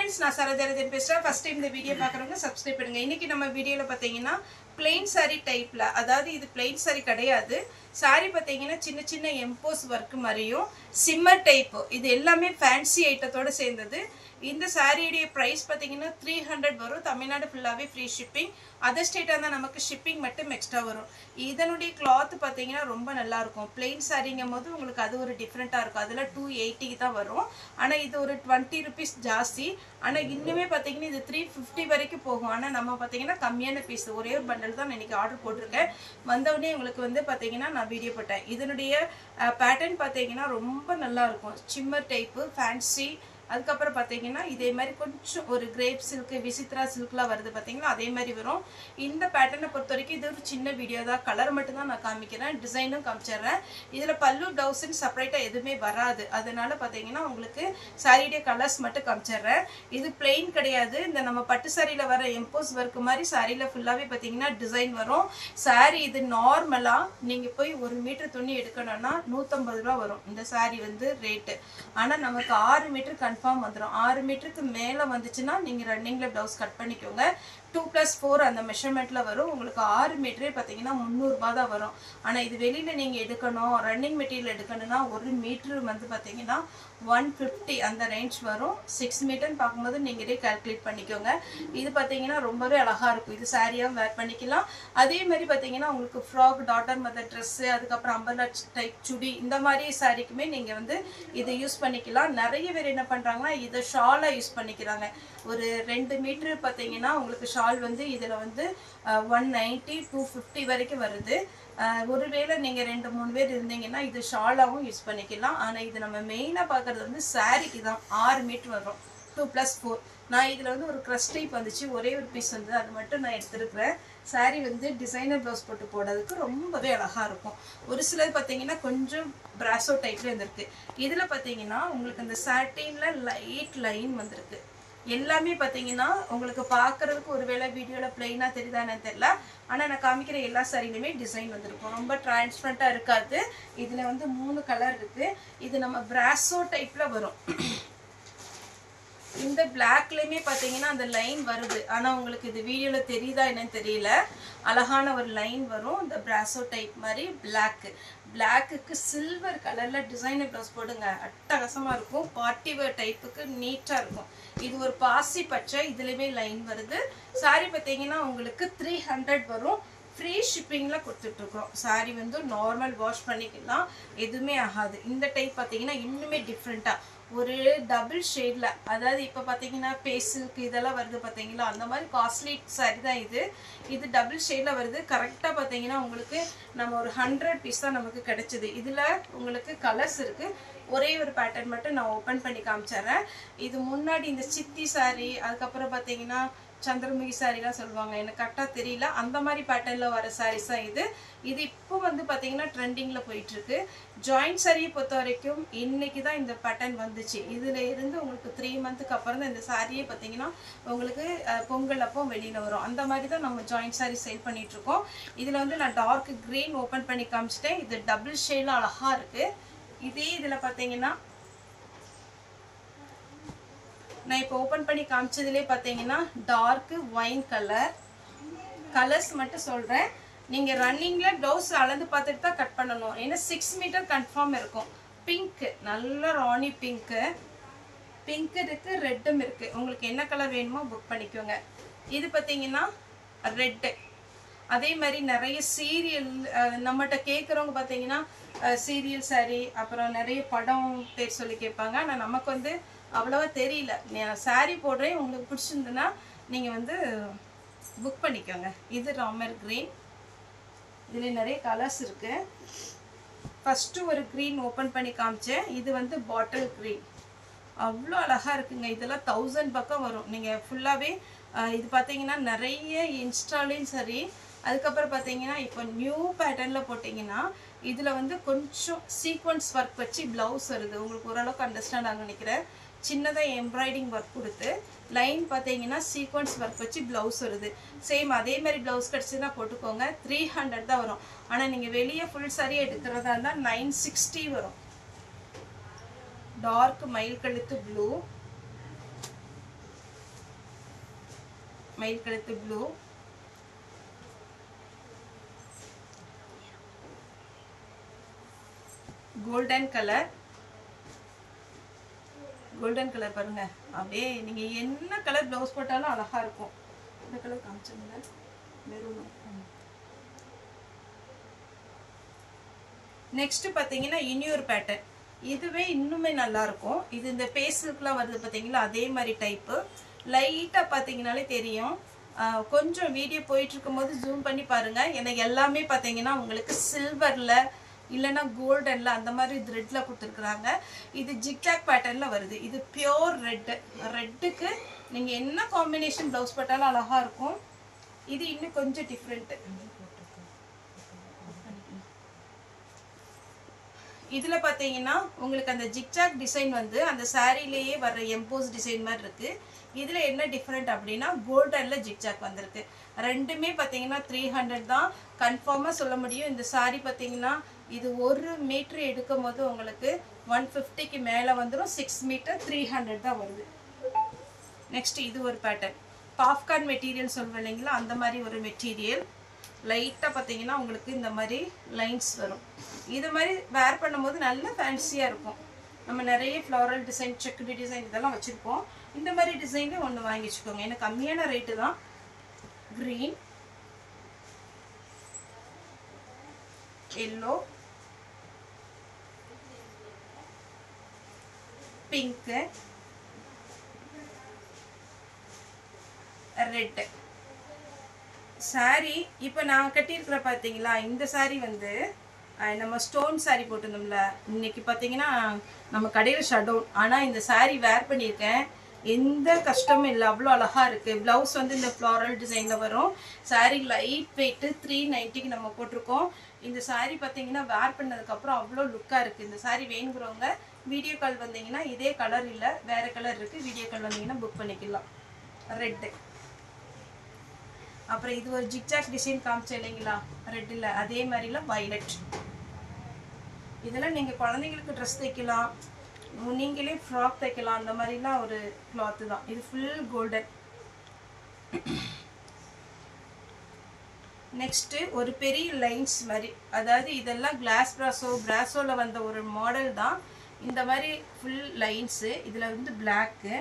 friends, நான் சரதரதன் பேசுறேன். First time இந்த வீடியோ பார்க்குறவங்க சப்ஸ்கிரைப் பண்ணுங்க. இன்னைக்கு நம்ம வீடியோல பார்த்தீங்கன்னா plain saree டைப்ல, அதாவது இது plain saree கிடையாது. saree பார்த்தீங்கன்னா சின்ன சின்ன எம்போஸ் வர்க் மாதிரியும் சிம்மர் டைப், இது எல்லாமே ஃபேன்சி ஐட்டத்தோட சேர்ந்தது. இந்த சாரியுடைய பிரைஸ் பார்த்தீங்கன்னா 300 வரும். தமிழ்நாடு ஃபுல்லாவே ஃப்ரீ ஷிப்பிங். அதர் ஸ்டேட்டா இருந்தால் நமக்கு ஷிப்பிங் மட்டும் எக்ஸ்ட்ரா வரும். இதனுடைய கிளாத் பார்த்தீங்கன்னா ரொம்ப நல்லா இருக்கும். பிளெயின் சாரிங்கும் போது உங்களுக்கு அது ஒரு டிஃப்ரெண்ட்டாக இருக்கும். அதில் 280 தான் வரும். ஆனால் இது ஒரு 20 rupees ஜாஸ்தி. ஆனால் இன்னுமே பார்த்தீங்கன்னா இது 350 வரைக்கும் போகும். ஆனால் நம்ம பார்த்தீங்கன்னா கம்மியான பீஸ், ஒரே ஒரு பண்டல் தான் இன்னைக்கு ஆர்டர் போட்டிருக்கேன். வந்தவுடனே உங்களுக்கு வந்து பார்த்தீங்கன்னா நான் வீடியோ போட்டேன். இதனுடைய பேட்டர்ன் பார்த்தீங்கன்னா ரொம்ப நல்லா இருக்கும். Shimmer type fancy. அதுக்கப்புறம் பார்த்தீங்கன்னா இதே மாதிரி கொஞ்சம் ஒரு கிரேப் சில்க், விசித்ரா சில்க்லாம் வருது பார்த்தீங்கன்னா அதே மாதிரி வரும். இந்த பேட்டர்னை பொறுத்த வரைக்கும் இது ஒரு சின்ன வீடியோ தான். கலர் மட்டும்தான் நான் காமிக்கிறேன், டிசைனும் காமிச்சிடுறேன். இதில் பல்லு ப்ளவுஸ்ன்னு செப்பரேட்டாக எதுவுமே வராது. அதனால பார்த்தீங்கன்னா உங்களுக்கு சாரியுடைய கலர்ஸ் மட்டும் காமிச்சிடுறேன். இது பிளெயின் கிடையாது. இந்த நம்ம பட்டு சாரியில் வர எம்போஸ் ஒர்க் மாதிரி சாரியில் ஃபுல்லாகவே பார்த்தீங்கன்னா டிசைன் வரும். சாரி இது நார்மலாக நீங்கள் போய் 1 மீட்டர் துணி எடுக்கணும்னா 150 ரூபா வரும் இந்த சாரி வந்து ரேட்டு. ஆனால் நமக்கு 6 மீட்டர் கன்ஃபார்ம் வந்துடும். 6 மீட்டருக்கு மேலே வந்துச்சுன்னா நீங்கள் ரன்னிங்கில் ப்ளவுஸ் கட் பண்ணிக்கோங்க. 2+4 அந்த மெஷர்மெண்ட்டில் வரும். உங்களுக்கு 6 மீட்டரே பார்த்தீங்கன்னா 300 ரூபா தான் வரும். ஆனால் இது வெளியில் நீங்கள் எடுக்கணும், ரன்னிங் மெட்டீரியல் எடுக்கணும்னா 1 மீட்ரு வந்து பார்த்தீங்கன்னா 150 அந்த ரேஞ்ச் வரும். 6 மீட்டர்னு பார்க்கும்போது நீங்களே கால்குலேட் பண்ணிக்கோங்க. இது பார்த்தீங்கன்னா ரொம்பவே அழகாக இருக்கும். இது சாரியாக வேர் பண்ணிக்கலாம். அதே மாதிரி பார்த்தீங்கன்னா உங்களுக்கு ஃப்ராக், டாட்டர் மதர் ட்ரெஸ்ஸு, அதுக்கப்புறம் அம்பர்லா டைப் சுடி, இந்த மாதிரி சாரிக்குமே நீங்கள் வந்து இதை யூஸ் பண்ணிக்கலாம். நிறைய பேர் என்ன பண்ணுறாங்கன்னா இதை ஷாலாக யூஸ் பண்ணிக்கிறாங்க. ஒரு 2 மீட்ரு பார்த்தீங்கன்னா உங்களுக்கு ஷால் வந்து இதில் வந்து 190, 250 வரைக்கும் வருது. ஒருவேளை நீங்கள் 2-3 பேர் இருந்தீங்கன்னா இது ஷாலாகவும் யூஸ் பண்ணிக்கலாம். ஆனால் இது நம்ம மெயினாக பார்க்குறது வந்து சாரிக்கு தான். 6 மீட்டர் வரும், 2+4. நான் இதில் வந்து ஒரு க்ரஷ் டைப் வந்துச்சு, ஒரே ஒரு பீஸ் வந்து அது மட்டும் நான் எடுத்துருக்கிறேன். சாரீ வந்து டிசைனர் ப்ளவுஸ் போட்டு போடுறதுக்கு ரொம்பவே அழகாக இருக்கும். ஒரு சிலர் பார்த்தீங்கன்னா கொஞ்சம் பிராசோ டைப்ல வந்துருக்கு. இதில் பார்த்தீங்கன்னா உங்களுக்கு இந்த சாட்டினில் லைட் லைன் வந்திருக்கு. எல்லாமே பார்த்தீங்கன்னா உங்களுக்கு பார்க்குறதுக்கு ஒருவேளை வீடியோவில் பிளெயினாக தெரியுதானு தெரியல. ஆனால் நான் காமிக்கிற எல்லா சாரிலையுமே டிசைன் வந்திருக்கும். ரொம்ப டிரான்ஸ்பரண்ட்டாக இருக்காது. இதில் வந்து 3 கலர் இருக்குது. இது நம்ம பிராசோ டைப்பில் வரும். இந்த பிளாக்லேயுமே பார்த்தீங்கன்னா அந்த லைன் வருது. ஆனால் உங்களுக்கு இது வீடியோவில் தெரியுதா என்னன்னு தெரியல. அழகான ஒரு லைன் வரும். இந்த பிராசோ டைப் மாதிரி பிளாக்குக்கு சில்வர் கலரில் டிசைனர் ப்ளவுஸ் போடுங்க, அட்டகாசமாக இருக்கும். பார்ட்டி வேர் டைப்புக்கு நீட்டாக இருக்கும். இது ஒரு பாசி பச்சை, இதுலேயுமே லைன் வருது. சாரி பார்த்தீங்கன்னா உங்களுக்கு 300 வரும். ஃப்ரீ ஷிப்பிங்கில் கொடுத்துட்ருக்குறோம். சாரி வந்து நார்மல் வாஷ் பண்ணிக்கலாம், எதுவுமே ஆகாது. இந்த டைப் பார்த்தீங்கன்னா இன்னுமே டிஃப்ரெண்ட்டாக ஒரு டபுள் ஷேடில், அதாவது இப்போ பார்த்தீங்கன்னா பேசிலுக்கு இதெல்லாம் வருது பார்த்தீங்களா, அந்த மாதிரி காஸ்ட்லி சாரி தான் இது. இது டபுள் ஷேடில் வருது. கரெக்டாக பார்த்தீங்கன்னா உங்களுக்கு நம்ம ஒரு 100 பீஸ் தான் நமக்கு கிடைச்சிது. இதில் உங்களுக்கு கலர்ஸ் இருக்குது. ஒரே ஒரு பேட்டர்ன் மட்டும் நான் ஓப்பன் பண்ணி காமிச்சிட்றேன். இது முன்னாடி இந்த சித்தி சாரி, அதுக்கப்புறம் பார்த்தீங்கன்னா சந்திரமுகி சாரிலாம் சொல்லுவாங்க, எனக்கு கரெக்டாக தெரியல. அந்த மாதிரி பேட்டர்னில் வர சாரீஸ் தான் இது. இது இப்போ வந்து பார்த்தீங்கன்னா ட்ரெண்டிங்கில் போயிட்டுருக்கு. ஜாயிண்ட் சாரியை பொறுத்த வரைக்கும் இன்றைக்கி தான் இந்த பேட்டர்ன் வந்துச்சு. இதில் இருந்து உங்களுக்கு 3 மந்த்துக்கு அப்புறம் தான் இந்த சாரியே பார்த்தீங்கன்னா உங்களுக்கு பொங்கல் அப்போ வெளியில் வரும். அந்த மாதிரி தான் நம்ம ஜாயிண்ட் சாரி சேல் பண்ணிகிட்ருக்கோம். இதில் வந்து நான் டார்க் க்ரீன் ஓப்பன் பண்ணி காமிச்சிட்டேன். இது டபுள் ஷேடில் அழகாக இருக்குது. இதே இதில் பார்த்தீங்கன்னா நான் இப்போ ஓப்பன் பண்ணி காமிச்சதுலேயே பார்த்தீங்கன்னா டார்க்கு ஒயின் கலர்ஸ் மட்டும் சொல்கிறேன். நீங்கள் ரன்னிங்கில் ப்ளவுஸ் அளந்து பார்த்துட்டு தான் கட் பண்ணணும். ஏன்னா 6 மீட்டர் கன்ஃபார்ம் இருக்கும். பிங்க்கு, நல்ல ராணி பிங்க்கு இருக்குது, ரெட்டும் இருக்குது. உங்களுக்கு என்ன கலர் வேணுமோ புக் பண்ணிக்கோங்க. இது பார்த்தீங்கன்னா ரெட்டு. அதே மாதிரி நிறைய சீரியல் நம்மகிட்ட கேட்குறவங்க பார்த்தீங்கன்னா சீரியல் சாரி, அப்புறம் நிறைய படம் பேர் சொல்லி கேட்பாங்க. ஆனால் நமக்கு வந்து அவ்வளோவா தெரியல. நான் சாரீ போடுறேன், உங்களுக்கு பிடிச்சிருந்துன்னா நீங்கள் வந்து புக் பண்ணிக்கோங்க. இது ராமர் க்ரீன். இதில் நிறைய கலர்ஸ் இருக்குது. ஃபஸ்ட்டு ஒரு க்ரீன் ஓப்பன் பண்ணி காமிச்சேன். இது வந்து பாட்டில் க்ரீன். அவ்வளோ அழகாக இருக்குங்க. இதெல்லாம் 1000 பக்கம் வரும். நீங்கள் ஃபுல்லாகவே இது பார்த்தீங்கன்னா நிறைய இன்ஸ்டாலையும் சரி, அதுக்கப்புறம் பார்த்தீங்கன்னா இப்போ நியூ பேட்டர்னில் போட்டிங்கன்னா இதில் வந்து கொஞ்சம் சீக்வன்ஸ் ஒர்க் வச்சு ப்ளவுஸ் வருது. உங்களுக்கு ஓரளவுக்கு அண்டர்ஸ்டாண்ட் ஆக நினைக்கிறேன். சின்னதாக எம்ப்ராய்டிங் ஒர்க் கொடுத்து லைன் பார்த்தீங்கன்னா சீக்வன்ஸ் ஒர்க் வச்சு ப்ளவுஸ் வருது. சேம் அதே மாதிரி ப்ளவுஸ் கிடச்சின்னா போட்டுக்கோங்க. 300 தான் வரும். ஆனால் நீங்கள் வெளியே ஃபுல் சாரி எடுக்கிறதா இருந்தால் 960 வரும். டார்க் மயில் கழுத்து ப்ளூ, மயில் கழுத்து blue, golden colour. Golden colour பாருங்க, அப்படியே நீங்க என்ன கலர் ப்ளவுஸ் போட்டாலும் அழகா இருக்கும். இந்த கலர் காமிச்சோம்ல, மெரூன். நெக்ஸ்ட் பாத்தீங்கன்னா இன்னொரு பேட்டர்ன், இதுவே இன்னுமே நல்லா இருக்கும். இது இந்த பேஸ்லுக்குலாம் வருது பாத்தீங்களா, அதே மாதிரி டைப்பு. லைட்டா பாத்தீங்கன்னாலே தெரியும். கொஞ்சம் வீடியோ போயிட்டு இருக்கும் போது ஜூம் பண்ணி பாருங்க. எனக்கு எல்லாமே பாத்தீங்கன்னா உங்களுக்கு சில்வர்ல இல்லைன்னா கோல்டன்ல அந்த மாதிரி த்ரெட்ல கொடுத்துருக்குறாங்க. இது ஜிக்ஜாக் பேட்டர்ன்ல வருது. இது பியோர் ரெட்டு. ரெட்டுக்கு நீங்க என்ன காம்பினேஷன் ப்ளவுஸ் போட்டாலும் அழகா இருக்கும். இது இன்னும் கொஞ்சம் டிஃப்ரெண்ட். இதுல பாத்தீங்கன்னா உங்களுக்கு அந்த ஜிக்ஜாக் டிசைன் வந்து அந்த சாரிலேயே வர்ற எம்போஸ் டிசைன் மாதிரி இருக்கு. இதுல என்ன டிஃபரெண்ட் அப்படின்னா கோல்டன்ல ஜிக்ஜாக் வந்திருக்கு. ரெண்டுமே பாத்தீங்கன்னா 300 தான் கன்ஃபார்மா சொல்ல முடியும். இந்த சாரி பாத்தீங்கன்னா இது 1 மீட்டர் எடுக்கும் போது உங்களுக்கு 150க்கு மேல வந்துடும். 6 மீட்டர் 300 தான் வருது. நெக்ஸ்ட் இது ஒரு பேட்டர்ன், பாப்கார்ன் மெட்டீரியல் சொல்லுவேன் இல்லைங்களா, அந்த மாதிரி ஒரு மெட்டீரியல். லைட்டா பாத்தீங்கன்னா உங்களுக்கு இந்த மாதிரி லைன்ஸ் வரும். இது மாதிரி வேர் பண்ணும்போது நல்ல ஃபேன்சியா இருக்கும். நம்ம நிறைய ஃப்ளோரல் டிசைன், செக்குடு டிசைன் இதெல்லாம் வச்சிருப்போம். இந்த மாதிரி டிசைன்ல ஒன்று வாங்கி வச்சுக்கோங்க. எனக்கு கம்மியான ரேட்டு தான். Green, yellow, pink, red sorry. இப்போ நான் கட்டியிருக்கிற பார்த்தீங்களா, இந்த சாரி வந்து நம்ம ஸ்டோன் சாரி போட்டிருந்தோம்ல, இன்னைக்கு பார்த்தீங்கன்னா நம்ம கடையில் ஷட் டவுன். ஆனால் இந்த சாரி வேர் பண்ணியிருக்கேன், எந்த கஷ்டமும் இல்லை, அவ்வளோ அழகா இருக்கு. பிளவுஸ் வந்து இந்த ஃப்ளாரல் டிசைனில் வரும். சாரி லைட் வெயிட்டு 390க்கு நம்ம போட்டிருக்கோம். இந்த சாரி பார்த்தீங்கன்னா வேர் பண்ணதுக்கப்புறம் அவ்வளோ லுக்காக இருக்குது. இந்த சாரி வேணுங்கிறவங்க வீடியோ கால் வந்தீங்கன்னா, இதே கலர் இல்லை வேறு கலர் இருக்குது, வீடியோ கால் வந்தீங்கன்னா புக் பண்ணிக்கலாம். ரெட்டு. அப்புறம் இது ஒரு ஜிக்ஜாக் டிசைன் காமிச்சேன் இல்லைங்களா ரெட்டில், அதே மாதிரிலாம் வயலட். இதெல்லாம் நீங்கள் குழந்தைங்களுக்கு ட்ரெஸ் தைக்கலாம், நீங்களே ஃப்ராக் தைக்கலாம், அந்த மாதிரிலாம் ஒரு கிளாத்து தான். இது ஃபுல் கோல்டன். நெக்ஸ்ட்டு ஒரு பெரிய லைன்ஸ் மாதிரி, அதாவது இதெல்லாம் கிளாஸ் பிராசோவில் வந்த ஒரு மாடல் தான். இந்த மாதிரி ஃபுல் லைன்ஸு. இதில் வந்து பிளாக்கு.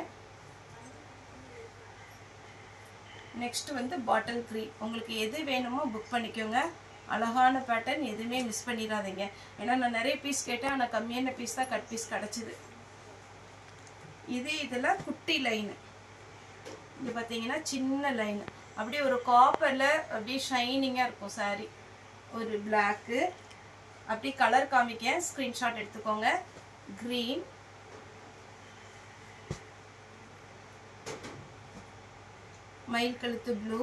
நெக்ஸ்ட் வந்து பாட்டில் க்ரீன். உங்களுக்கு எது வேணுமோ புக் பண்ணிக்கோங்க. அழகான பேட்டர்ன், எதுவுமே மிஸ் பண்ணிடாதீங்க. ஏன்னா நான் நிறைய பீஸ் கேட்டேன், ஆனால் கம்மியான பீஸ் தான் கட் பீஸ் கிடச்சிது. இதில் குட்டி லைனு, இது பார்த்தீங்கன்னா சின்ன லைனு, அப்படியே ஒரு காப்பரில் அப்படியே ஷைனிங்காக இருக்கும் சாரி. ஒரு பிளாக்கு, அப்படி கலர் காமிக்க ஸ்க்ரீன்ஷாட் எடுத்துக்கோங்க. க்ரீன், மயில் கழுத்து ப்ளூ,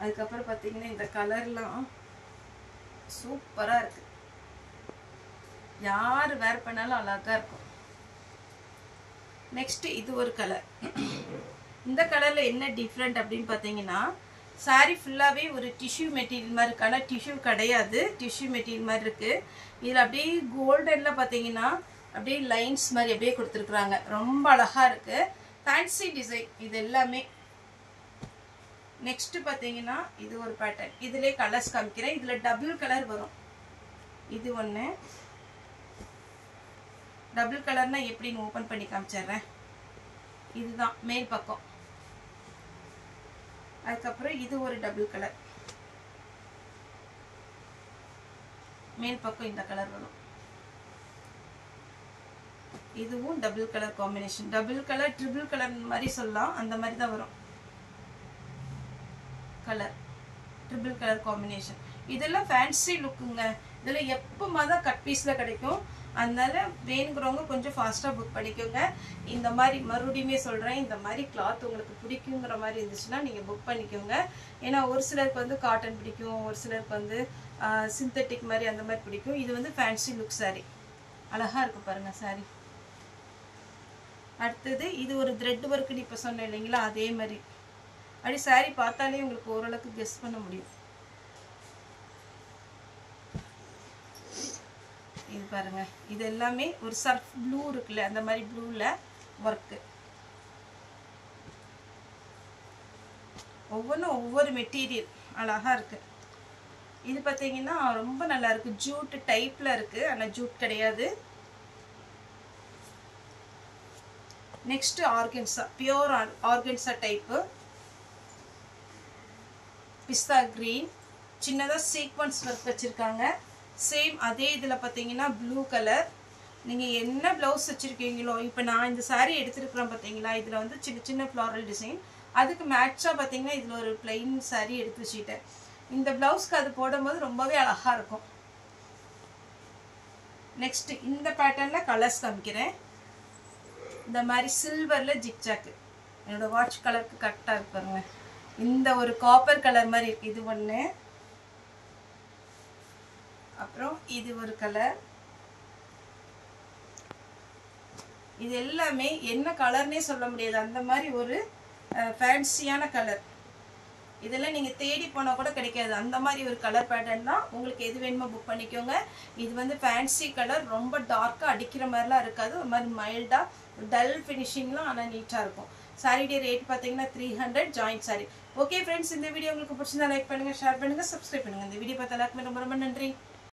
அதுக்கப்புறம் பார்த்தீங்கன்னா இந்த கலர்லாம் சூப்பராக இருக்கு. யார் வேர் பண்ணாலும் அழகா இருக்கும். நெக்ஸ்ட் இது ஒரு கலர். இந்த கலர்ல என்ன டிஃப்ரெண்ட் அப்படின்னு பார்த்தீங்கன்னா, சாரி ஃபுல்லாகவே ஒரு டிஷ்யூ மெட்டீரியல் மாதிரி இருக்கு. ஆனால் டிஷ்யூ கிடையாது, டிஷ்யூ மெட்டீரியல் மாதிரி இருக்கு. இதில் அப்படியே கோல்டன்ல பார்த்தீங்கன்னா அப்படியே லைன்ஸ் மாதிரி அப்படியே கொடுத்துருக்குறாங்க. ரொம்ப அழகா இருக்கு, ஃபேன்சி டிசைன் இது எல்லாமே. நெக்ஸ்ட் பார்த்தீங்கன்னா இது ஒரு பேட்டர்ன். இதுலேயே கலர்ஸ் காமிக்கிறேன். இதில் டபுள் கலர் வரும். இது ஒன்று டபுள் கலர்னா எப்படின்னு ஓப்பன் பண்ணி காமிச்சிடுறேன். இதுதான் மேல் பக்கம். அதுக்கப்புறம் இது ஒரு டபுள் கலர், மேல் பக்கம் இந்த கலர் வரும். இதுவும் double colour combination. Double colour triple colour மாதிரி சொல்லலாம், அந்த மாதிரி தான் வரும் கலர். Triple colour combination. இதெல்லாம் ஃபேன்சி லுக்குங்க. இதெல்லாம் எப்போமா தான் கட் பீஸில் கிடைக்கும். அதனால வேணுங்கிறவங்க கொஞ்சம் ஃபாஸ்ட்டாக புக் பண்ணிக்கோங்க. இந்த மாதிரி மறுபடியுமே சொல்கிறேன், இந்த மாதிரி கிளாத் உங்களுக்கு பிடிக்குங்கிற மாதிரி இருந்துச்சுன்னா நீங்கள் புக் பண்ணிக்கோங்க. ஏன்னா ஒரு சிலருக்கு வந்து காட்டன் பிடிக்கும், ஒரு சிலருக்கு வந்து சிந்தட்டிக் மாதிரி அந்த மாதிரி பிடிக்கும். இது வந்து ஃபேன்சி லுக் சாரி, அழகாக இருக்குது பாருங்கள் சாரி. அடுத்தது இது ஒரு த்ரெட் ஒர்க்குன்னு இப்போ சொன்னேன் இல்லைங்களா, அதே மாதிரி. அப்படி சாரி பார்த்தாலே உங்களுக்கு ஓரளவுக்கு கெஸ் பண்ண முடியும். இது பாருங்க, இது எல்லாமே ஒரு சர்ஃப் ப்ளூ இருக்குல்ல, அந்த மாதிரி ப்ளூவில் ஒர்க்கு. ஒவ்வொன்றும் ஒவ்வொரு மெட்டீரியல் அழகாக இருக்குது. இது பார்த்தீங்கன்னா ரொம்ப நல்லா இருக்குது. ஜூட் டைப்பில் இருக்குது, ஆனால் ஜூட் கிடையாது. Next organza, pure organza type. Pista green, சின்னதாக சீக்வன்ஸ் ஒர்க் வச்சுருக்காங்க. சேம் அதே இதில் பார்த்தீங்கன்னா ப்ளூ கலர். நீங்கள் என்ன ப்ளவுஸ் வச்சுருக்கீங்களோ, இப்போ நான் இந்த saree எடுத்துருக்குறேன் பார்த்தீங்களா, இதில் வந்து சின்ன சின்ன ஃப்ளாரல் டிசைன். அதுக்கு மேட்சாக பார்த்தீங்கன்னா இதில் ஒரு பிளைன் saree எடுத்து வச்சுக்கிட்டேன். இந்த ப்ளவுஸ்க்கு அது போடும்போது ரொம்பவே அழகாக இருக்கும். நெக்ஸ்ட் இந்த பேட்டர்னில் கலர்ஸ் காமிக்கிறேன். இந்த மாதிரி சில்வரில் ஜிக்ஜாக்கு, என்னோடய வாட்ச் கலருக்கு கரெக்டாக இருப்பாருங்க. இந்த ஒரு காப்பர் கலர் மாதிரி இருக்குது, இது ஒன்று. அப்புறம் இது ஒரு கலர். இது எல்லாமே என்ன கலர்னே சொல்ல முடியாது, அந்த மாதிரி ஒரு ஃபேன்சியான கலர். இதெல்லாம் நீங்கள் தேடி போனால் கூட கிடைக்காது, அந்த மாதிரி ஒரு கலர் பேட்டர்ன் தான். உங்களுக்கு எது வேணுமோ புக் பண்ணிக்கோங்க. இது வந்து ஃபேன்சி கலர், ரொம்ப டார்க்காக அடிக்கிற மாதிரிலாம் இருக்காது, ஒரு மாதிரி மைல்டாக டல் ஃபினிஷிங்லாம், ஆனால் நீட்டாக இருக்கும். சாரியுடைய ரேட் பார்த்தீங்கன்னா 300 ஜாயிண்ட் சாரி. ஓகே ஃப்ரெண்ட்ஸ், இந்த வீடியோ உங்களுக்கு பிடிச்சிருந்தா லைக் பண்ணுங்கள், ஷேர் பண்ணுங்கள், சப்ஸ்கிரைப் பண்ணுங்கள். இந்த வீடியோ பார்த்த எல்லாருக்குமே ரொம்ப ரொம்ப நன்றி.